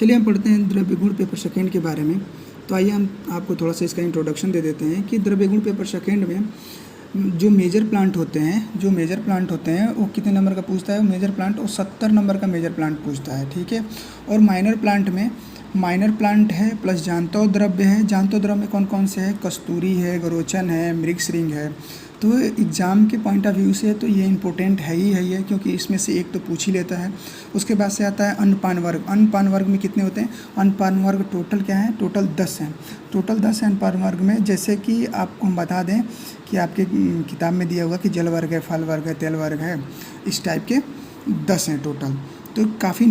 चलिए हम पढ़ते हैं द्रव्य गुण पेपर सेकेंड के बारे में। तो आइए हम आपको थोड़ा सा इसका इंट्रोडक्शन दे देते हैं कि द्रव्य गुण पेपर सेकेंड में जो मेजर प्लांट होते हैं वो कितने नंबर का पूछता है। मेजर प्लांट वो 70 नंबर का मेजर प्लांट पूछता है, ठीक है। और माइनर प्लांट है प्लस जानतो द्रव्य है। जानतो द्रव्य में कौन कौन से है, कस्तूरी है, गरोचन है, मृगश्रृंग है। तो एग्ज़ाम के पॉइंट ऑफ व्यू से तो ये इम्पोर्टेंट है ही है, क्योंकि इसमें से एक तो पूछ ही लेता है। उसके बाद से आता है अन्नपान वर्ग। अन्नपान वर्ग में कितने होते हैं, अन्नपान वर्ग टोटल क्या है, टोटल 10 हैं। टोटल 10 है अन्नपान वर्ग में। जैसे कि आपको हम बता दें कि आपके किताब में दिया हुआ कि जल वर्ग है, फल वर्ग है, तेल वर्ग है, इस टाइप के 10 हैं टोटल। तो काफ़ी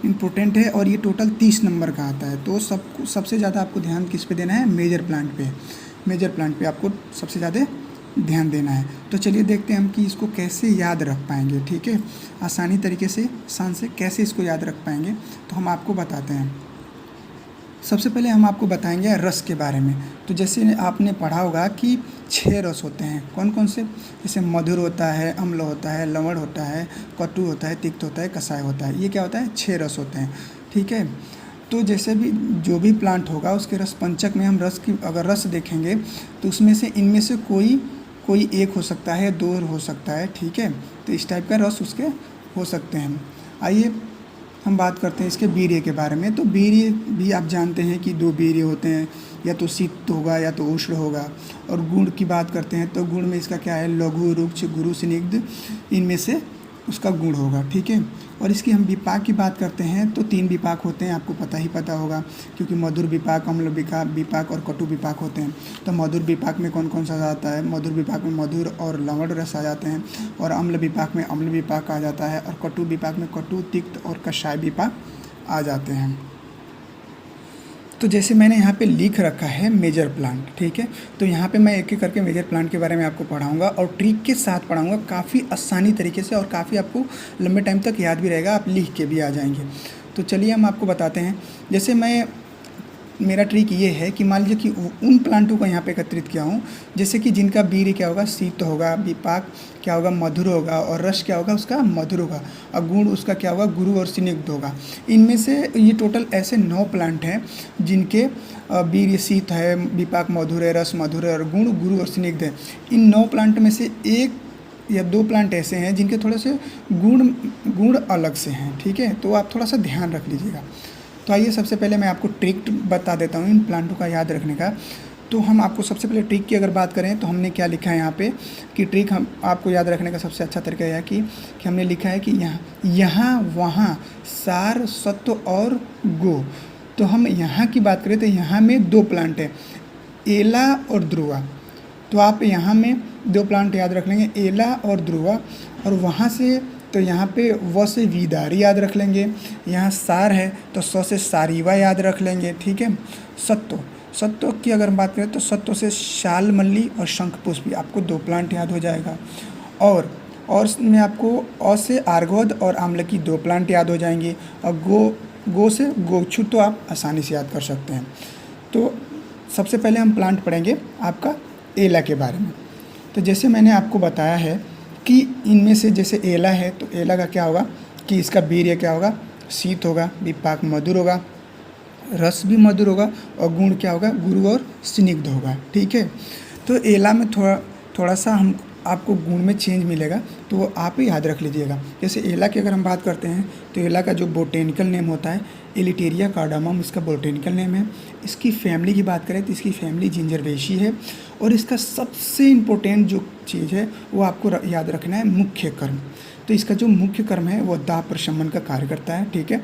इम्पोर्टेंट है और ये टोटल 30 नंबर का आता है। तो सबसे ज़्यादा आपको ध्यान किस पे देना है, मेजर प्लांट पे। मेजर प्लांट पे आपको सबसे ज़्यादा ध्यान देना है। तो चलिए देखते हैं हम कि इसको कैसे याद रख पाएंगे, ठीक है। आसानी तरीके से, आसान से कैसे इसको याद रख पाएंगे तो हम आपको बताते हैं। सबसे पहले हम आपको बताएंगे रस के बारे में। तो जैसे आपने पढ़ा होगा कि 6 रस होते हैं। कौन कौन से, जैसे मधुर होता है, अम्ल होता है, लवण होता है, कटु होता है, तिक्त होता है, कषाय होता है। ये क्या होता है, 6 रस होते हैं, ठीक है। तो जैसे भी जो भी प्लांट होगा उसके रस पंचक में हम रस की अगर रस देखेंगे तो उसमें से इनमें से कोई एक हो सकता है, 2 हो सकता है, ठीक है। तो इस टाइप का रस उसके हो सकते हैं। आइए हम बात करते हैं इसके वीर्य के बारे में। तो वीर्य भी आप जानते हैं कि 2 वीर्य होते हैं, या तो शीत होगा या तो उष्ण होगा। और गुण की बात करते हैं तो गुण में इसका क्या है, लघु, रुक्ष, गुरु, स्निग्ध, इनमें से उसका गुण होगा, ठीक है। और इसकी हम विपाक की बात करते हैं तो 3 विपाक होते हैं, आपको पता होगा, क्योंकि मधुर विपाक, अम्ल विपाक और कटु विपाक होते हैं। तो मधुर विपाक में कौन कौन सा आता है, मधुर विपाक में मधुर और लवण रस आ जाते हैं। और अम्ल विपाक में अम्ल विपाक आ जाता है। और कटु विपाक में कटु, तिक्त और कषाय विपाक आ जाते हैं। तो जैसे मैंने यहाँ पे लिख रखा है मेजर प्लांट, ठीक है। तो यहाँ पे मैं एक एक करके मेजर प्लांट के बारे में आपको पढ़ाऊँगा और ट्रिक के साथ पढ़ाऊँगा, काफ़ी आसानी तरीके से, और काफ़ी आपको लंबे टाइम तक याद भी रहेगा, आप लिख के भी आ जाएंगे। तो चलिए हम आपको बताते हैं। जैसे मेरा ट्रिक ये है कि मान लीजिए कि उन प्लांटों को यहाँ पे एकत्रित किया हूँ जैसे कि जिनका वीर्य क्या होगा, शीत होगा, विपाक क्या होगा, मधुर होगा, और रस क्या होगा उसका, मधुर होगा, और गुण उसका क्या होगा, गुरु और स्निग्ध होगा। इनमें से ये टोटल ऐसे 9 प्लांट हैं जिनके वीर्य शीत है, विपाक मधुर है, रस मधुर है, और गुण गुरु और स्निग्ध है। इन 9 प्लांट में से 1 या 2 प्लांट ऐसे हैं जिनके थोड़े से गुण अलग से हैं, ठीक है। तो आप थोड़ा सा ध्यान रख लीजिएगा। तो आइए सबसे पहले मैं आपको ट्रिक बता देता हूँ इन प्लांटों का याद रखने का। तो हम आपको सबसे पहले ट्रिक की अगर बात करें तो हमने क्या लिखा है यहाँ पे कि ट्रिक हम आपको याद रखने का सबसे अच्छा तरीका यह है कि हमने लिखा है कि यहाँ वहाँ, सार, सत्व और गो। तो हम यहाँ की बात करें तो यहाँ में 2 प्लांट है, एला और ध्रुवा। तो आप यहाँ में 2 प्लांट याद रख लेंगे, एला और ध्रुवा। और वहाँ से तो यहाँ पे व से वीदारी याद रख लेंगे। यहाँ सार है तो स से सारीवा याद रख लेंगे, ठीक है। सत्व की अगर हम बात करें तो सत्व से शाल मल्ली और शंखपुष्प, आपको 2 प्लांट याद हो जाएगा। और में आपको अ से आर्गोद और आम्लकी 2 प्लांट याद हो जाएंगे। और गो से गोक्षुत तो आप आसानी से याद कर सकते हैं। तो सबसे पहले हम प्लांट पढ़ेंगे आपका एला के बारे में। तो जैसे मैंने आपको बताया है कि इनमें से जैसे एला है तो एला का क्या होगा कि इसका वीर्य क्या होगा, शीत होगा, विपाक मधुर होगा, रस भी मधुर होगा, और गुण क्या होगा, गुरु और स्निग्ध होगा, ठीक है। तो एला में थोड़ा सा हम आपको गुण में चेंज मिलेगा, तो आप ही याद रख लीजिएगा। जैसे एला की अगर हम बात करते हैं तो एला का जो बोटेनिकल नेम होता है एलिटेरिया कार्डामम, इसका बोटेनिकल नेम है। इसकी फैमिली की बात करें तो इसकी फैमिली जिंजरवेशी है। और इसका सबसे इम्पोर्टेंट जो चीज़ है वो आपको याद रखना है, मुख्य कर्म। तो इसका जो मुख्य कर्म है वो दाह प्रशमन का कार्य करता है, ठीक है।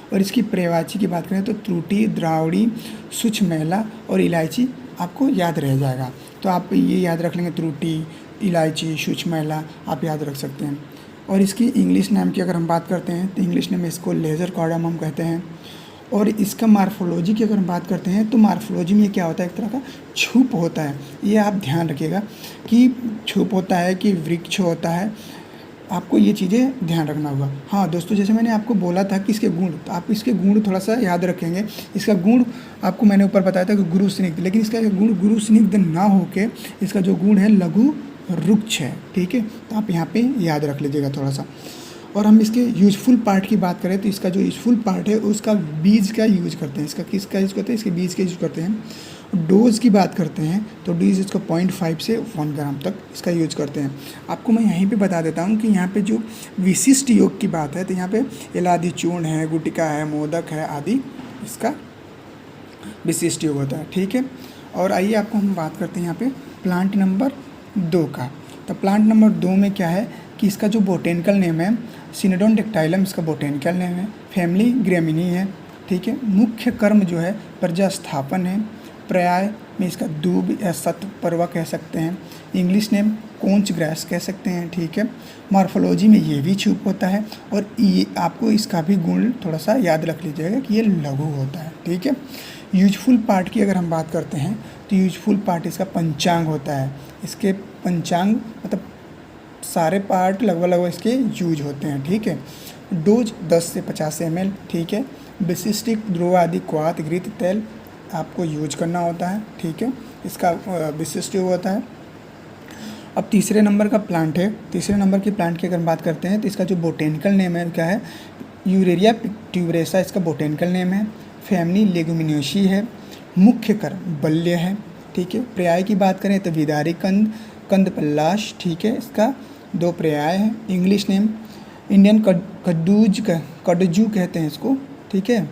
और इसकी पर्यायवाची की बात करें तो त्रुटि, द्रावड़ी, सूक्ष्म मैला और इलायची आपको याद रह जाएगा। तो आप ये याद रख लेंगे, त्रुटि, इलायची, सूक्ष्म मैला आप याद रख सकते हैं। और इसकी इंग्लिश नेम की अगर हम बात करते हैं तो इंग्लिश नेम इसको लेजर कार्डामम कहते हैं। और इसका मार्फोलॉजी की अगर हम बात करते हैं तो मार्फोलॉजी में क्या होता है, एक तरह का छुप होता है। ये आप ध्यान रखिएगा कि छुप होता है कि वृक्ष होता है, आपको ये चीज़ें ध्यान रखना होगा। हाँ दोस्तों, जैसे मैंने आपको बोला था कि इसके गुण, तो आप इसके गुण थोड़ा सा याद रखेंगे। इसका गुण आपको मैंने ऊपर बताया था कि गुरु स्निग्ध, लेकिन इसका गुण गुरु स्निग्ध ना होके इसका जो गुण है लघु रुक्ष है, ठीक है। तो आप यहाँ पे याद रख लीजिएगा थोड़ा सा। और हम इसके यूजफुल पार्ट की बात करें तो इसका जो यूजफुल पार्ट है उसका बीज का यूज करते हैं। इसका किसका यूज करते हैं? इसके बीज का यूज करते हैं। डोज की बात करते हैं तो डोज इसका 0.5 से 1 ग्राम तक इसका यूज करते हैं। आपको मैं यहीं पे बता देता हूँ कि यहाँ पे जो विशिष्ट योग की बात है तो यहाँ पे इलायची चूर्ण है, गुटिका है, मोदक है आदि इसका विशिष्ट योग होता है। ठीक है, और आइए आपको हम बात करते हैं यहाँ पे प्लांट नंबर 2 का। तो प्लांट नंबर 2 में क्या है कि इसका जो बोटेनिकल नेम है सिनेडोन डेक्टाइलम इसका बोटेनिकल नेम है। फैमिली ग्रेमिनी है। ठीक है, मुख्य कर्म जो है प्रजास्थापन है। पर्याय में इसका दूब या सतपर्वा कह सकते हैं। इंग्लिश नेम कोंच ग्रास कह सकते हैं। ठीक है, मॉर्फोलॉजी में ये भी छुप होता है और ये आपको इसका भी गुण थोड़ा सा याद रख लीजिएगा कि ये लघु होता है। ठीक है, यूजफुल पार्ट की अगर हम बात करते हैं तो यूजफुल पार्ट इसका पंचांग होता है। इसके पंचांग मतलब सारे पार्ट लगभग इसके यूज होते हैं। ठीक है, डोज 10 से 50 ml। ठीक है, विशिष्टिक ध्रुव आदि क्वाथ घृत तेल आपको यूज करना होता है। ठीक है, इसका विशिष्ट योग होता है। अब तीसरे नंबर का प्लांट है। तीसरे नंबर की प्लांट की अगर बात करते हैं तो इसका जो बोटेनिकल नेम है क्या है? यूरेरिया ट्यूबरेसा इसका बोटेनिकल नेम है। फैमिली लेगुमिनेसी है। मुख्य कर्म बल्य है। ठीक है, पर्याय की बात करें तो विदारी कंद, कंद पल्लाश। ठीक है, इसका 2 पर्याय है। इंग्लिश नेम इंडियन कड्डजू कहते हैं इसको। ठीक है,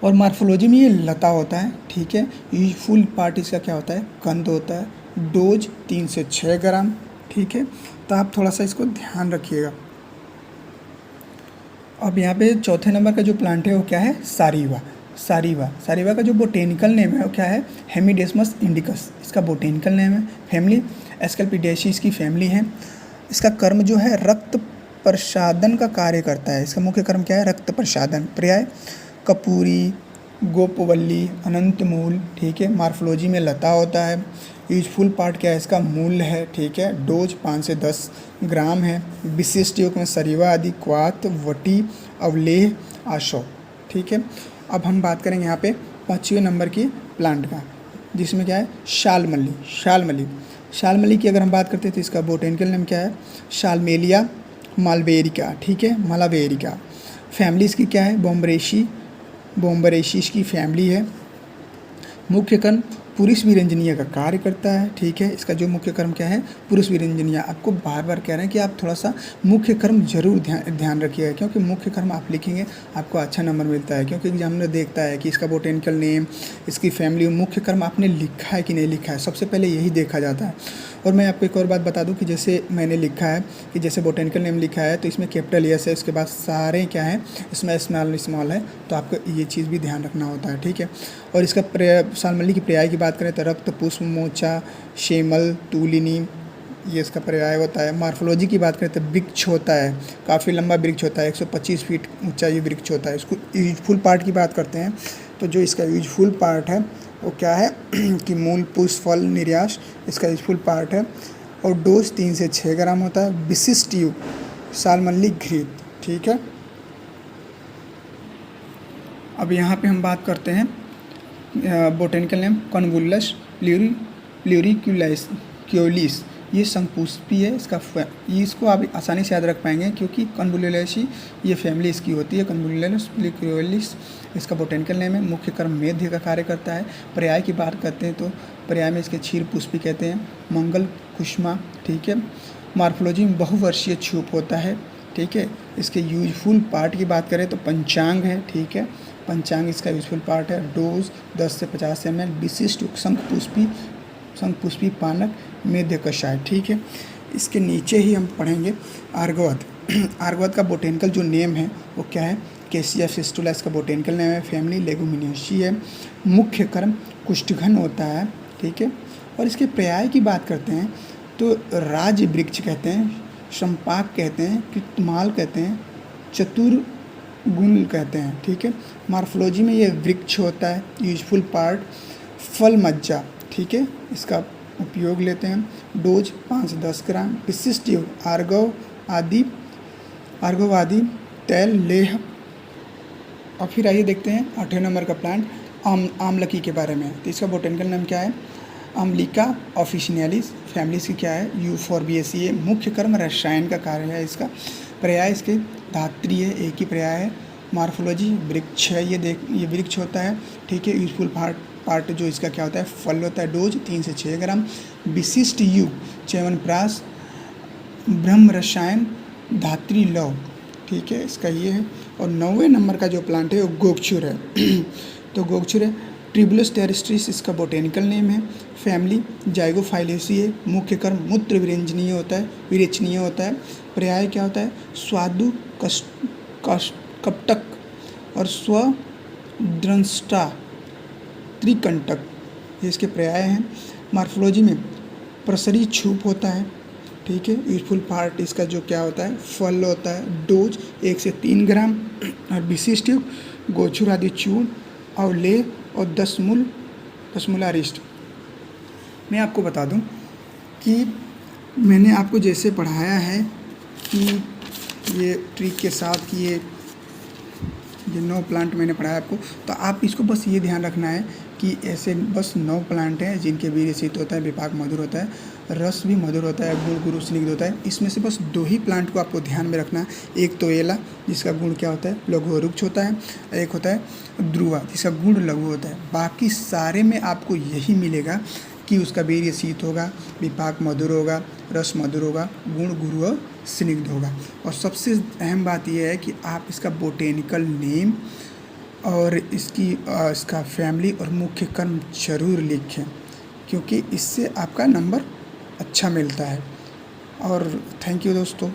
और मॉर्फोलॉजी में ये लता होता है। ठीक है, यूजफुल पार्ट इसका क्या होता है? कंद होता है। डोज 3 से 6 ग्राम। ठीक है, तो आप थोड़ा सा इसको ध्यान रखिएगा। अब यहाँ पे चौथे नंबर का जो प्लांट है वो क्या है? सारीवा। सारीवा का जो बोटेनिकल नेम है वो क्या है? हेमिडेस्मस इंडिकस इसका बोटेनिकल नेम है। फैमिली एस्कल्पिडेसी इसकी फैमिली है। इसका कर्म जो है रक्त प्रसादन का कार्य करता है। इसका मुख्य कर्म क्या है? रक्त प्रसादन। पर्याय कपूरी, गोपवल्ली, अनंतमूल। ठीक है, मॉर्फोलॉजी में लता होता है। यूजफुल पार्ट क्या है? इसका मूल है। ठीक है, डोज 5 से 10 ग्राम है। विशिष्ट योग में सरीवा आदि क्वाथ वटी अवलेह आशो। ठीक है, अब हम बात करेंगे यहाँ पे 5वें नंबर की प्लांट का, जिसमें क्या है? शालमली की अगर हम बात करते हैं तो इसका बोटेनिकल नेम क्या है? शालमेलिया मालवेरिका। ठीक है, मालावेरिका। फैमिली इसकी क्या है? बॉम्बरेशी इसकी फैमिली है। मुख्य कर्म पुरुष विरंजनीय का कार्य करता है। ठीक है, इसका जो मुख्य कर्म क्या है? पुरुष विरंजनीय। आपको बार बार कह रहे हैं कि आप थोड़ा सा मुख्य कर्म जरूर ध्यान रखिएगा, क्योंकि मुख्य कर्म आप लिखेंगे आपको अच्छा नंबर मिलता है। क्योंकि एग्जामिनर देखता है कि इसका बोटेनिकल नेम, इसकी फैमिली, मुख्य कर्म आपने लिखा है कि नहीं लिखा है, सबसे पहले यही देखा जाता है। और मैं आपको एक और बात बता दूं कि जैसे मैंने लिखा है कि जैसे बोटेनिकल नेम लिखा है तो इसमें कैपिटल एस है, उसके बाद सारे क्या है? इसमें स्मॉल है, तो आपको ये चीज़ भी ध्यान रखना होता है। ठीक है, और इसका शालमली की पर्याय की बात करें तो रक्त, पुष्प, मोचा, शेमल, तूलिनी, ये इसका पर्याय होता है। मॉर्फोलॉजी की बात करें तो वृक्ष होता है, काफ़ी लंबा वृक्ष होता है, 125 फीट ऊंचा ये वृक्ष होता है। इसको यूजफुल पार्ट की बात करते हैं तो जो इसका यूजफुल पार्ट है वो क्या है कि मूल, पुष्प, फल, निर्यास इसका यूजफुल पार्ट है। और डोज 3 से 6 ग्राम होता है। विशिष्ट युग शालमली घृत। ठीक है, अब यहाँ पे हम बात करते हैं बोटेनिकल नेम कॉन्वुलस प्लूरिक्यूलिस। ये शंखपुष्पी है। इसको आप आसानी से याद रख पाएंगे क्योंकि कॉन्वुलुलेसी ये फैमिली इसकी होती है। कॉन्वुलस प्लूरिक्यूलिस इसका बोटेनिकल नेम है। मुख्य कर्म मेध्य का कार्य करता है। पर्याय की बात करते हैं तो पर्याय में इसके क्षीर पुष्पी कहते हैं। मंगल कुष्मा। ठीक है, मॉर्फोलॉजी में बहुवर्षीय छुप होता है। ठीक है, इसके यूजफुल पार्ट की बात करें तो पंचांग है। ठीक है, पंचांग इसका यूजफुल पार्ट है। डोज 10 से 50 ml। विशिष्ट शंखपुष्पी पानक मेध्य कषाय। ठीक है, इसके नीचे ही हम पढ़ेंगे आर्गवत। आर्गवत का बोटेनिकल जो नेम है वो क्या है? केसिया फिस्टुला इसका बोटेनिकल नेम है। फैमिली लेगुमिनेसी है। मुख्य कर्म कुष्ठघन होता है। ठीक है, और इसके पर्याय की बात करते हैं तो राज वृक्ष कहते हैं, संपाक कहते हैं, कृतमाल कहते हैं, चतुर्गुण कहते हैं। ठीक है, मॉर्फोलॉजी में ये वृक्ष होता है। यूजफुल पार्ट फल मज्जा। ठीक है, इसका उपयोग लेते हैं। डोज 5 से 10 ग्राम। विशिष्ट योग आर्गव आदि तेल लेह। और फिर आइए देखते हैं 8वें नंबर का प्लांट आमलकी के बारे में। तो इसका बोटेनिकल नेम क्या है? अम्लिका ऑफिशियलिस, फैमिलीज की क्या है, यूफोर्बिएसिए, मुख्य कर्म रसायन का कार्य है इसका। पर्याय इसके धात्री है, एक ही पर्याय है। मार्फोलॉजी वृक्ष है, ये वृक्ष होता है, ठीक है। यूजफुल पार्ट जो इसका क्या होता है, फल होता है। डोज 3 से 6 ग्राम। विशिष्ट यु च्यवनप्राश, ब्रह्म रसायन, धात्री लव, ठीक है, इसका ये है। और 9वें नंबर का जो प्लांट है वो गोगचुर है तो गोगचुर है। ट्रिबुलस टेरेस्ट्रिस इसका बोटेनिकल नेम है। फैमिली जाइगोफाइलेसी है। मुख्य कर्म मूत्र विरेचनीय होता है। पर्याय क्या होता है, स्वादु कपटक और स्वद्रंष्टा त्रिकंटक, ये इसके पर्याय हैं। मार्फोलॉजी में प्रसरी छूप होता है, ठीक है। यूजफुल पार्ट इसका जो क्या होता है, फल होता है। डोज 1 से 3 ग्राम। और विशिष्ट गोचुर आदि चूर्ण और ले और 10 मूल अरिष्ट। मैं आपको बता दूं कि मैंने आपको जैसे पढ़ाया है कि ये ट्रिक के साथ कि ये 9 प्लांट मैंने पढ़ाया आपको, तो आप इसको बस ये ध्यान रखना है कि ऐसे बस 9 प्लांट हैं जिनके वीर्य शीत होता है, विपाक मधुर होता है, रस भी मधुर होता है, गुण गुरु स्निग्ध होता है। इसमें से बस 2 ही प्लांट को आपको ध्यान में रखना है। एक तो एला जिसका गुण क्या होता है, लघु रुक्ष होता है। एक होता है ध्रुवा जिसका गुण लघु होता है। बाकी सारे में आपको यही मिलेगा कि उसका वीर्य शीत होगा, विपाक मधुर होगा, रस मधुर होगा, गुण गुरु और स्निग्ध होगा। और सबसे अहम बात यह है कि आप इसका बोटेनिकल नेम और इसका फैमिली और मुख्य कर्म जरूर लिखें, क्योंकि इससे आपका नंबर अच्छा मिलता है। और थैंक यू दोस्तों।